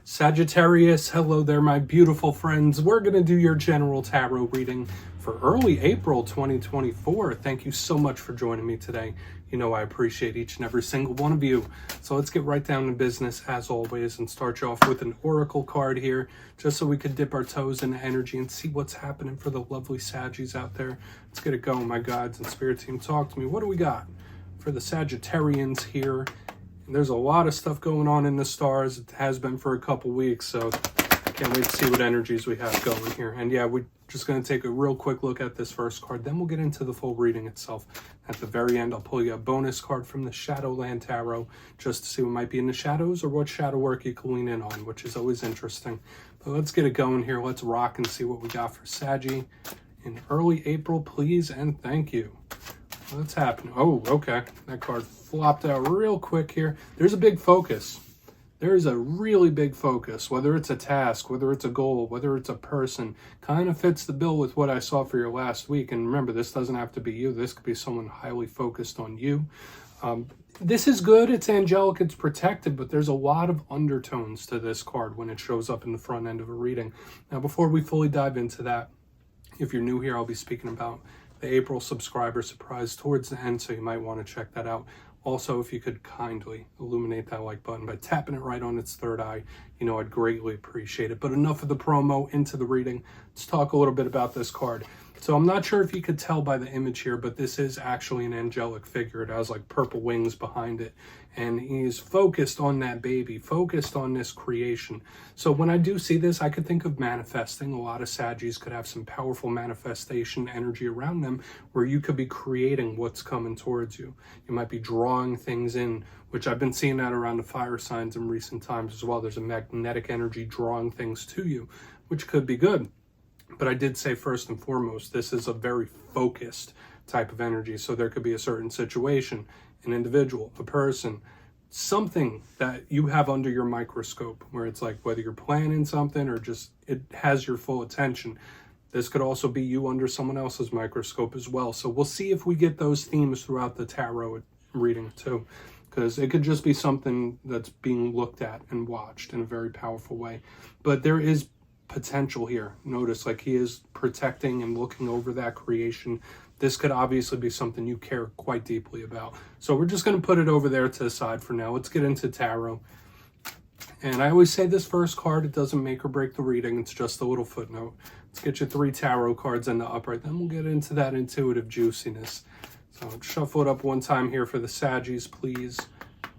Sagittarius, hello there, my beautiful friends. We're going to do your general tarot reading for early April 2024. Thank you so much for joining me today. You know I appreciate each and every single one of you. So let's get right down to business as always and start you off with an oracle card here, just so we could dip our toes into energy and see what's happening for the lovely Saggies out there. Let's get it going, my guides and spirit team. Talk to me. What do we got for the Sagittarians here? There's a lot of stuff going on in the stars. It has been for a couple weeks, so can't wait to see what energies we have going here. And yeah, we're just going to take a real quick look at this first card. Then we'll get into the full reading itself. At the very end, I'll pull you a bonus card from the Shadowland Tarot just to see what might be in the shadows or what shadow work you can lean in on, which is always interesting. But let's get it going here. Let's rock and see what we got for Saggy in early April, please, and thank you. What's happening? Oh, okay. That card flopped out real quick here. There's a big focus. There's a really big focus, whether it's a task, whether it's a goal, whether it's a person. Kind of fits the bill with what I saw for your last week. And remember, this doesn't have to be you. This could be someone highly focused on you. This is good. It's angelic. It's protected, but there's a lot of undertones to this card when it shows up in the front end of a reading. Now, before we fully dive into that, if you're new here, I'll be speaking about the April subscriber surprise towards the end, so you might want to check that out. Also, if you could kindly illuminate that like button by tapping it right on its third eye, you know I'd greatly appreciate it. But enough of the promo, into the reading. Let's talk a little bit about this card. So I'm not sure if you could tell by the image here, but this is actually an angelic figure. It has like purple wings behind it. And he's focused on that baby, focused on this creation. So when I do see this, I could think of manifesting. A lot of Saggies could have some powerful manifestation energy around them where you could be creating what's coming towards you. You might be drawing things in, which I've been seeing that around the fire signs in recent times as well. There's a magnetic energy drawing things to you, which could be good. But I did say first and foremost, this is a very focused type of energy. So there could be a certain situation, an individual, a person, something that you have under your microscope where it's like whether you're planning something or just it has your full attention. This could also be you under someone else's microscope as well. So we'll see if we get those themes throughout the tarot reading too, because it could just be something that's being looked at and watched in a very powerful way. But there is potential here. Notice like he is protecting and looking over that creation. This could obviously be something you care quite deeply about. So we're just going to put it over there to the side for now. Let's get into tarot. And I always say this first card, it doesn't make or break the reading. It's just a little footnote. Let's get you 3 tarot cards in the upright. Then we'll get into that intuitive juiciness. So shuffle it up one time here for the Saggies, please.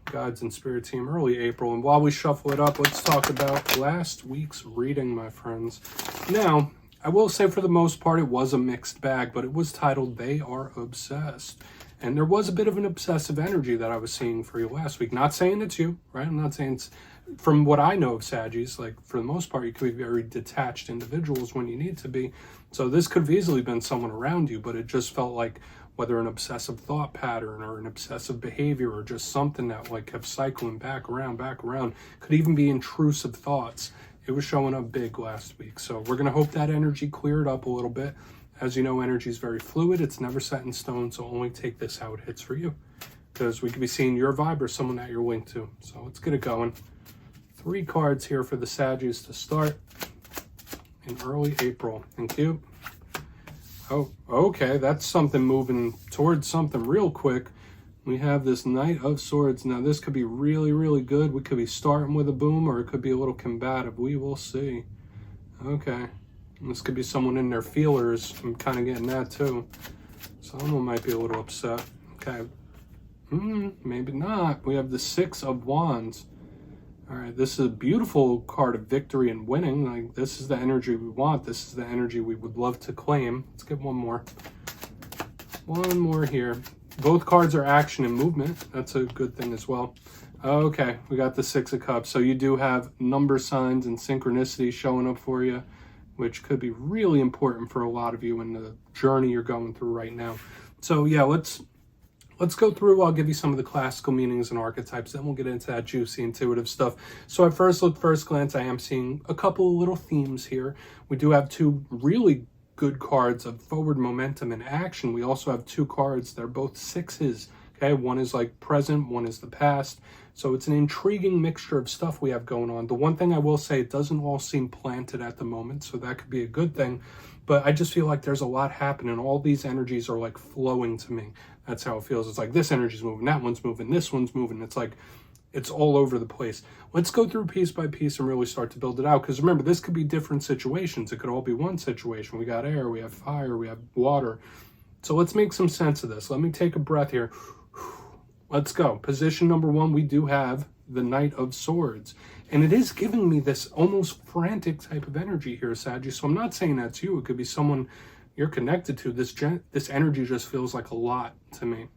Guides and spirit team, early April. And while we shuffle it up, let's talk about last week's reading, my friends. Now, I will say for the most part, it was a mixed bag, but it was titled, They Are Obsessed. And there was a bit of an obsessive energy that I was seeing for you last week. Not saying it's you, right? I'm not saying it's, from what I know of Saggies, like for the most part, you could be very detached individuals when you need to be. So this could have easily been someone around you, but it just felt like whether an obsessive thought pattern or an obsessive behavior or just something that like kept cycling back around, could even be intrusive thoughts. It was showing up big last week. So we're going to hope that energy cleared up a little bit. As you know, energy is very fluid. It's never set in stone. So only take this how it hits for you, because we could be seeing your vibe or someone that you're linked to. So let's get it going. 3 cards here for the Saggies to start in early April. Thank you. Oh, okay. That's something moving towards something real quick. We have this Knight of Swords. Now, this could be really, really good. We could be starting with a boom, or it could be a little combative. We will see. Okay. This could be someone in their feelers. I'm kind of getting that, too. Someone might be a little upset. Okay. Maybe not. We have the 6 of Wands. All right. This is a beautiful card of victory and winning. Like, this is the energy we want. This is the energy we would love to claim. Let's get one more. One more here. Both cards are action and movement. That's a good thing as well. Okay, we got the 6 of Cups. So you do have number signs and synchronicity showing up for you, which could be really important for a lot of you in the journey you're going through right now. So yeah, let's go through. I'll give you some of the classical meanings and archetypes, then we'll get into that juicy intuitive stuff. So at first glance, I am seeing a couple of little themes here. We do have 2 really good cards of forward momentum and action. We also have 2 cards that are both 6s. Okay, one is like present, one is the past. So it's an intriguing mixture of stuff we have going on. The one thing I will say, it doesn't all seem planted at the moment, so that could be a good thing. But I just feel like there's a lot happening. All these energies are like flowing to me. That's how it feels. It's like this energy's moving, that one's moving, this one's moving. It's like it's all over the place. Let's go through piece by piece and really start to build it out. Because remember, this could be different situations. It could all be one situation. We got air, we have fire, we have water. So let's make some sense of this. Let me take a breath here. Let's go. Position number 1, we do have the Knight of Swords. And it is giving me this almost frantic type of energy here, Saggy. So I'm not saying that's you. It could be someone you're connected to. This energy just feels like a lot to me.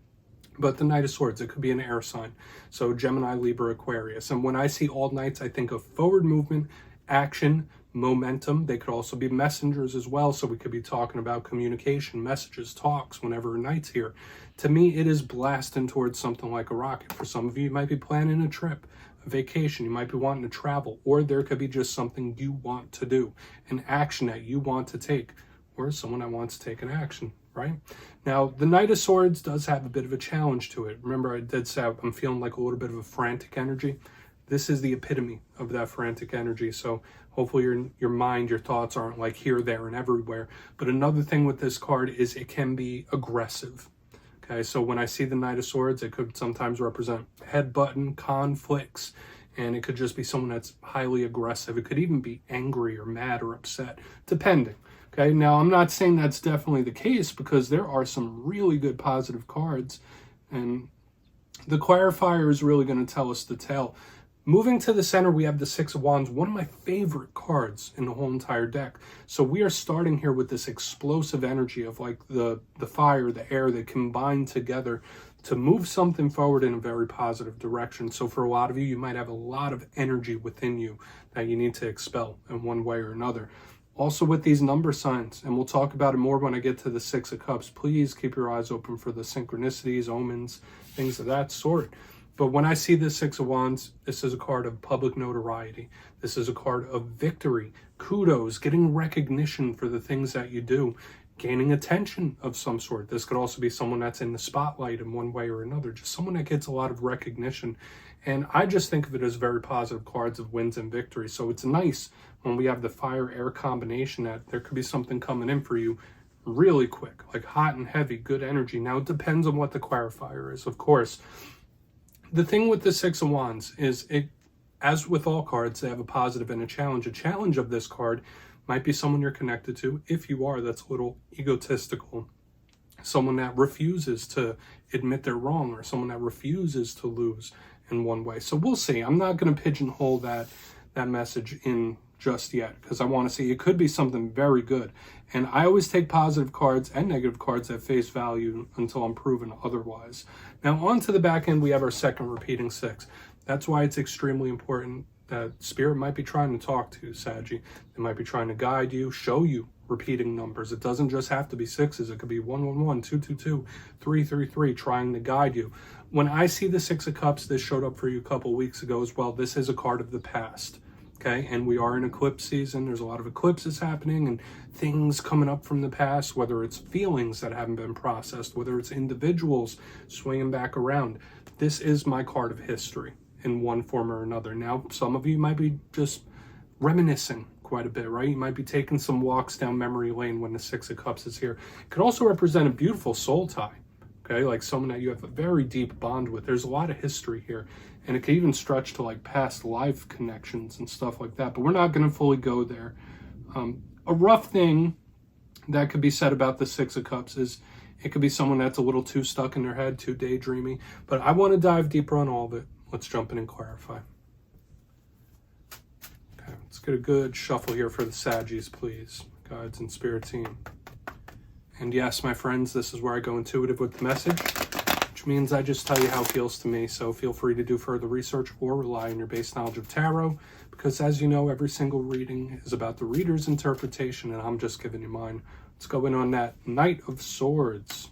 But the Knight of Swords, it could be an air sign. So Gemini, Libra, Aquarius. And when I see all knights, I think of forward movement, action, momentum. They could also be messengers as well. So we could be talking about communication, messages, talks, whenever a knight's here. To me, it is blasting towards something like a rocket. For some of you, you might be planning a trip, a vacation. You might be wanting to travel. Or there could be just something you want to do, an action that you want to take, or someone that wants to take an action. Right? Now, the Knight of Swords does have a bit of a challenge to it. Remember, I did say I'm feeling like a little bit of a frantic energy. This is the epitome of that frantic energy. So hopefully your mind, your thoughts aren't like here, there, and everywhere. But another thing with this card is it can be aggressive. Okay, so when I see the Knight of Swords, it could sometimes represent headbutting, conflicts, and it could just be someone that's highly aggressive. It could even be angry or mad or upset, depending. Okay, now I'm not saying that's definitely the case because there are some really good positive cards, and the clarifier is really going to tell us the tale. Moving to the center, we have the Six of Wands, one of my favorite cards in the whole entire deck. So we are starting here with this explosive energy of like the fire, the air, they combine together to move something forward in a very positive direction. So for a lot of you, you might have a lot of energy within you that you need to expel in one way or another. Also with these number signs, and we'll talk about it more when I get to the Six of Cups, please keep your eyes open for the synchronicities, omens, things of that sort. But when I see this Six of Wands, this is a card of public notoriety. This is a card of victory, kudos, getting recognition for the things that you do, gaining attention of some sort. This could also be someone that's in the spotlight in one way or another, just someone that gets a lot of recognition. And I just think of it as very positive cards of wins and victory. So it's nice when we have the fire-air combination that there could be something coming in for you really quick, like hot and heavy, good energy. Now, it depends on what the clarifier is, of course. The thing with the Six of Wands is, as with all cards, they have a positive and a challenge. A challenge of this card might be someone you're connected to. If you are, that's a little egotistical. Someone that refuses to admit they're wrong, or someone that refuses to lose in one way. So we'll see. I'm not going to pigeonhole that message in just yet, because I want to see. It could be something very good. And I always take positive cards and negative cards at face value until I'm proven otherwise. Now, on to the back end, we have our second repeating six. That's why it's extremely important that Spirit might be trying to talk to you, Saggy. They might be trying to guide you, show you repeating numbers. It doesn't just have to be sixes. It could be 111, 222, 333, trying to guide you. When I see the Six of Cups, this showed up for you a couple weeks ago as well. This is a card of the past. Okay, and we are in eclipse season. There's a lot of eclipses happening and things coming up from the past, whether it's feelings that haven't been processed, whether it's individuals swinging back around. This is my card of history in one form or another. Now, some of you might be just reminiscing quite a bit, right? You might be taking some walks down memory lane when the Six of Cups is here. It could also represent a beautiful soul tie. Okay, like someone that you have a very deep bond with. There's a lot of history here, and it can even stretch to like past life connections and stuff like that, but we're not going to fully go there. A rough thing that could be said about the Six of Cups is it could be someone that's a little too stuck in their head, too daydreamy, but I want to dive deeper on all of it. Let's jump in and clarify. Okay, let's get a good shuffle here for the Saggies, please. Guides and Spirit team. And yes, my friends, this is where I go intuitive with the message, which means I just tell you how it feels to me. So feel free to do further research or rely on your base knowledge of tarot, because as you know, every single reading is about the reader's interpretation, and I'm just giving you mine. Let's go in on that Knight of Swords.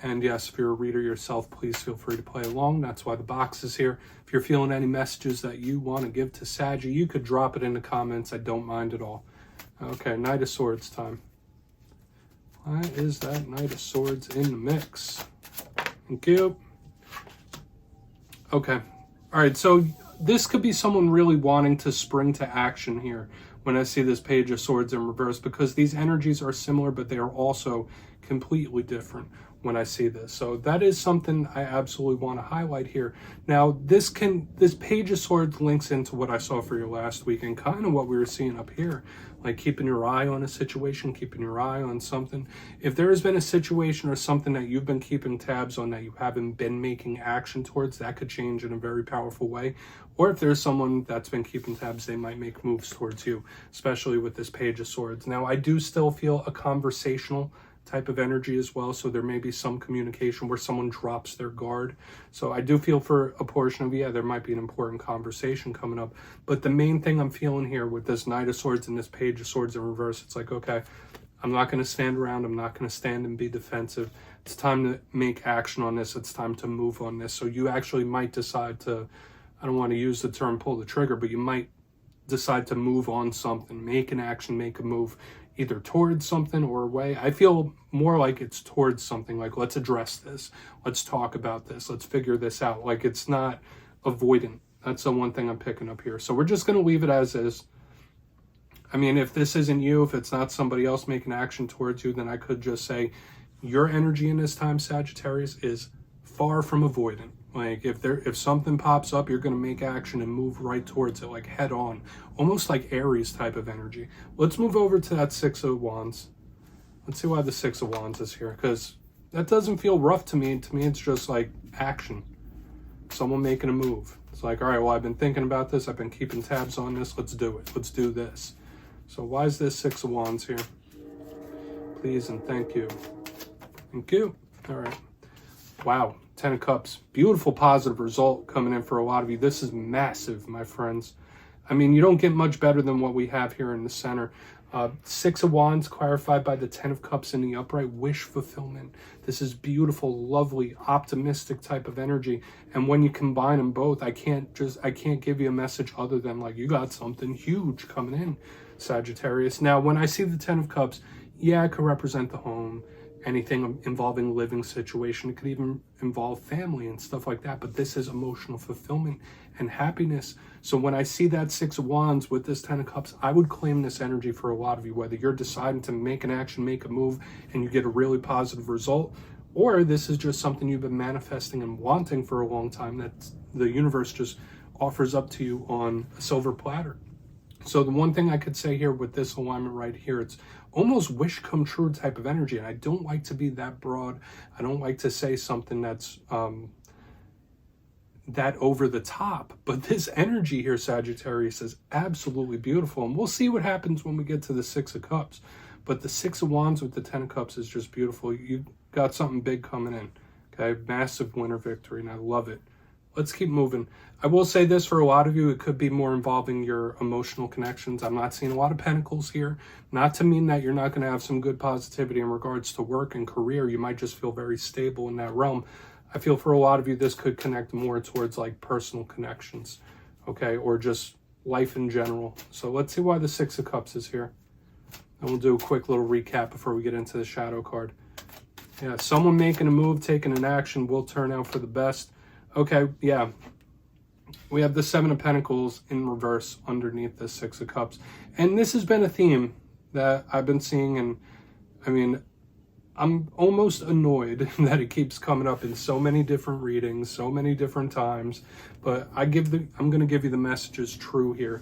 And yes, if you're a reader yourself, please feel free to play along. That's why the box is here. If you're feeling any messages that you want to give to Saggy, you could drop it in the comments. I don't mind at all. Okay, Knight of Swords time. Why is that Knight of Swords in the mix? Thank you. Okay. All right. So this could be someone really wanting to spring to action here when I see this Page of Swords in reverse, because these energies are similar, but they are also completely different when I see this. So that is something I absolutely want to highlight here. Now, this Page of Swords links into what I saw for you last week and kind of what we were seeing up here, like keeping your eye on a situation, keeping your eye on something. If there has been a situation or something that you've been keeping tabs on that you haven't been making action towards, that could change in a very powerful way. Or if there's someone that's been keeping tabs, they might make moves towards you, especially with this Page of Swords. Now, I do still feel a conversational type of energy as well, so there may be some communication where someone drops their guard. So I do feel for a portion of, yeah, there might be an important conversation coming up. But the main thing I'm feeling here with this Knight of Swords and this Page of Swords in reverse, it's like, okay, I'm not going to stand around. I'm not going to stand and be defensive. It's time to make action on this. It's time to move on this. So you actually might decide to, I don't want to use the term pull the trigger, but you might decide to move on something, make an action, make a move, either towards something or away. I feel more like it's towards something, like let's address this, let's talk about this, let's figure this out. Like it's not avoidant. That's the one thing I'm picking up here. So we're just going to leave it as is. I mean, if this isn't you, if it's not somebody else making action towards you, then I could just say your energy in this time, Sagittarius, is far from avoidant. Like if something pops up, you're going to make action and move right towards it, like head on, almost like Aries type of energy. Let's move over to that Six of Wands. Let's see why the Six of Wands is here, because that doesn't feel rough to me. To me, it's just like action, someone making a move. It's like, all right, well, I've been thinking about this. I've been keeping tabs on this. Let's do it. Let's do this. So why is this Six of Wands here? Please and thank you. Thank you. All right. Wow. 10 of Cups. Beautiful positive result coming in for a lot of you. This is massive, my friends. I mean, you don't get much better than what we have here in the center. Six of Wands clarified by the 10 of Cups in the upright. Wish fulfillment. This is beautiful, lovely, optimistic type of energy. And when you combine them both, I can't give you a message other than like, you got something huge coming in, Sagittarius. Now, when I see the 10 of Cups, yeah, it could represent the home, anything involving living situation. It could even involve family and stuff like that. But this is emotional fulfillment and happiness. So when I see that Six of Wands with this 10 of Cups, I would claim this energy for a lot of you, whether you're deciding to make an action, make a move, and you get a really positive result, or this is just something you've been manifesting and wanting for a long time that the universe just offers up to you on a silver platter. So the one thing I could say here with this alignment right here, it's almost wish come true type of energy. And I don't like to be that broad. I don't like to say something that's that over the top. But this energy here, Sagittarius, is absolutely beautiful. And we'll see what happens when we get to the Six of Cups. But the Six of Wands with the 10 of Cups is just beautiful. You got something big coming in. Okay, massive winter victory, and I love it. Let's keep moving. I will say this, for a lot of you, it could be more involving your emotional connections. I'm not seeing a lot of pentacles here. Not to mean that you're not going to have some good positivity in regards to work and career. You might just feel very stable in that realm. I feel for a lot of you, this could connect more towards like personal connections, okay, or just life in general. So let's see why the Six of Cups is here. And we'll do a quick little recap before we get into the shadow card. Yeah, someone making a move, taking an action will turn out for the best. Okay, yeah. We have the Seven of Pentacles in reverse underneath the Six of Cups. And this has been a theme that I've been seeing, and I mean, I'm almost annoyed that it keeps coming up in so many different readings, so many different times, but I'm going to give you the messages true here.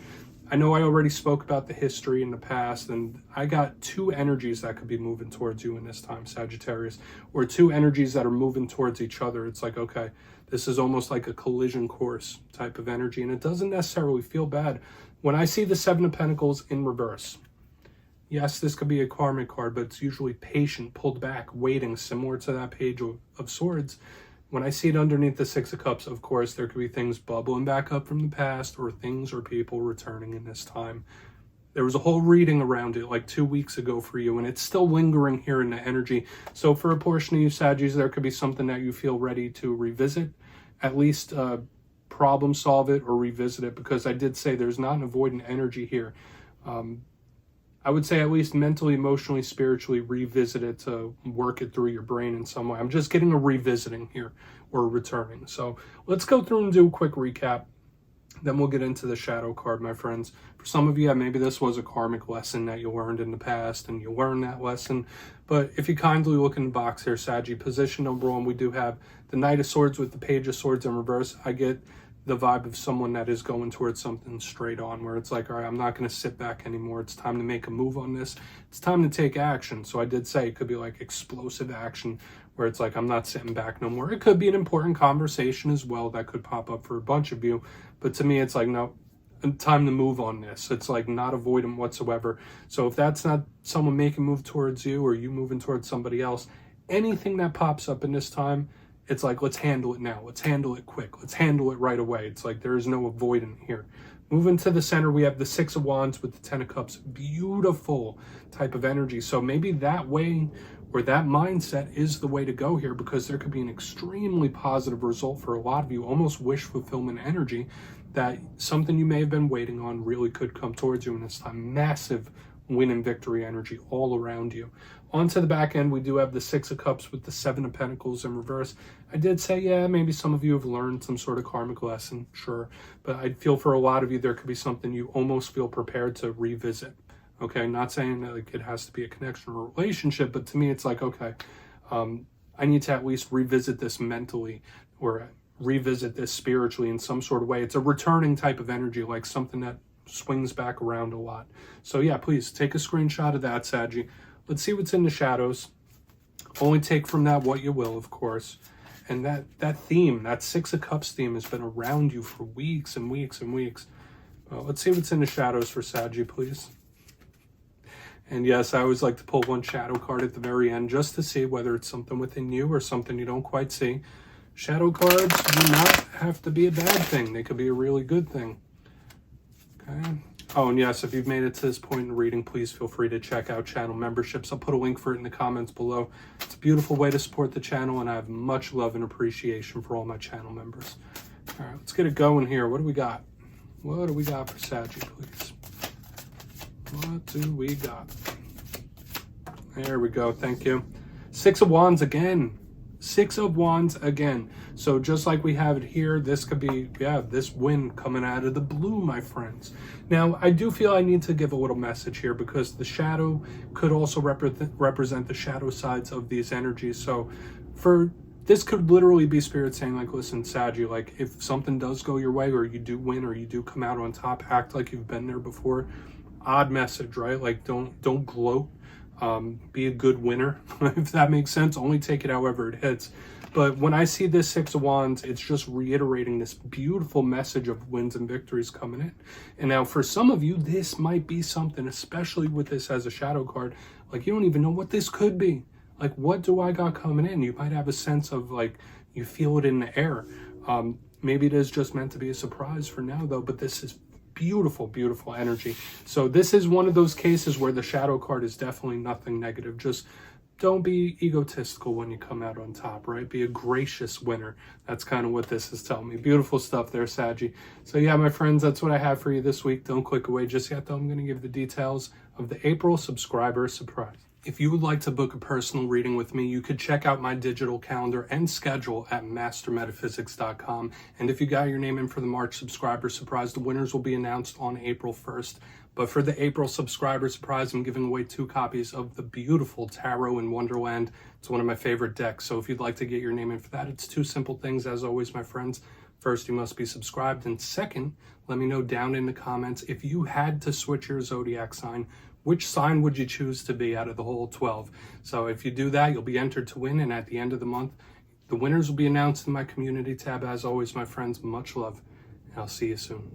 I know I already spoke about the history in the past, and I got two energies that could be moving towards you in this time, Sagittarius, or two energies that are moving towards each other. It's like, okay, this is almost like a collision course type of energy, and it doesn't necessarily feel bad. When I see the Seven of Pentacles in reverse, yes, this could be a karmic card, but it's usually patient, pulled back, waiting, similar to that Page of Swords. When I see it underneath the Six of Cups, of course, there could be things bubbling back up from the past, or things or people returning in this time. There was a whole reading around it like 2 weeks ago for you, and it's still lingering here in the energy. So for a portion of you Saggies, there could be something that you feel ready to revisit, at least problem solve it or revisit it, because I did say there's not an avoidant energy here. I would say at least mentally, emotionally, spiritually revisit it to work it through your brain in some way. I'm just getting a revisiting here, or returning. So let's go through and do a quick recap. Then we'll get into the shadow card, my friends. For some of you, yeah, maybe this was a karmic lesson that you learned in the past and you learned that lesson. But if you kindly look in the box here, Saggy, position number 1, we do have the Knight of Swords with the Page of Swords in reverse. I get the vibe of someone that is going towards something straight on, where it's like, all right, I'm not going to sit back anymore. It's time to make a move on this. It's time to take action. So I did say it could be like explosive action, where it's like, I'm not sitting back no more. It could be an important conversation as well that could pop up for a bunch of you. But to me, it's like, no, time to move on this. It's like not avoidant whatsoever. So if that's not someone making a move towards you, or you moving towards somebody else, anything that pops up in this time, it's like, let's handle it now. Let's handle it quick. Let's handle it right away. It's like there is no avoidant here. Moving to the center, we have the Six of Wands with the Ten of Cups. Beautiful type of energy. So maybe that way, or that mindset is the way to go here, because there could be an extremely positive result for a lot of you, almost wish fulfillment energy, that something you may have been waiting on really could come towards you in this time. Massive win and victory energy all around you. Onto the back end, we do have the Six of Cups with the Seven of Pentacles in reverse. I did say, yeah, maybe some of you have learned some sort of karmic lesson, sure. But I feel for a lot of you, there could be something you almost feel prepared to revisit. Okay, not saying that like it has to be a connection or a relationship, but to me, it's like, okay, I need to at least revisit this mentally, or revisit this spiritually in some sort of way. It's a returning type of energy, like something that swings back around a lot. So yeah, please take a screenshot of that, Saggy. Let's see what's in the shadows. Only take from that what you will, of course. And that theme, that Six of Cups theme, has been around you for weeks and weeks and weeks. Let's see what's in the shadows for Saggy, please. And yes, I always like to pull one shadow card at the very end, just to see whether it's something within you or something you don't quite see. Shadow cards do not have to be a bad thing. They could be a really good thing. Okay. Oh, and yes, if you've made it to this point in the reading, please feel free to check out channel memberships. I'll put a link for it in the comments below. It's a beautiful way to support the channel, and I have much love and appreciation for all my channel members. All right, let's get it going here. What do we got? What do we got for Saggy, please? What do we got? There we go. Thank you. Six of Wands again. Six of Wands again. So just like we have it here, this could be, yeah, this win coming out of the blue, my friends. Now, I do feel I need to give a little message here, because the shadow could also represent the shadow sides of these energies. So this could literally be Spirit saying, like, listen, Saggy, like, if something does go your way, or you do win, or you do come out on top, act like you've been there before. Odd message, right? Like, don't gloat. Be a good winner, if that makes sense. Only take it however it hits. But when I see this Six of Wands, it's just reiterating this beautiful message of wins and victories coming in. And now for some of you, this might be something, especially with this as a shadow card, like you don't even know what this could be. Like, what do I got coming in? You might have a sense of, like, you feel it in the air. Maybe it is just meant to be a surprise for now, though, but this is beautiful, beautiful energy. So this is one of those cases where the shadow card is definitely nothing negative. Just don't be egotistical when you come out on top, right? Be a gracious winner. That's kind of what this is telling me. Beautiful stuff there, Saggy. So yeah, my friends, that's what I have for you this week. Don't click away just yet, though. I'm going to give the details of the April subscriber surprise. If you would like to book a personal reading with me, you could check out my digital calendar and schedule at mastermetaphysics.com. And if you got your name in for the March subscriber surprise, the winners will be announced on April 1st. But for the April subscriber surprise, I'm giving away 2 copies of the beautiful Tarot in Wonderland. It's one of my favorite decks. So if you'd like to get your name in for that, it's 2 simple things, as always, my friends. First, you must be subscribed. And second, let me know down in the comments, if you had to switch your zodiac sign, which sign would you choose to be out of the whole 12? So if you do that, you'll be entered to win. And at the end of the month, the winners will be announced in my community tab. As always, my friends, much love. And I'll see you soon.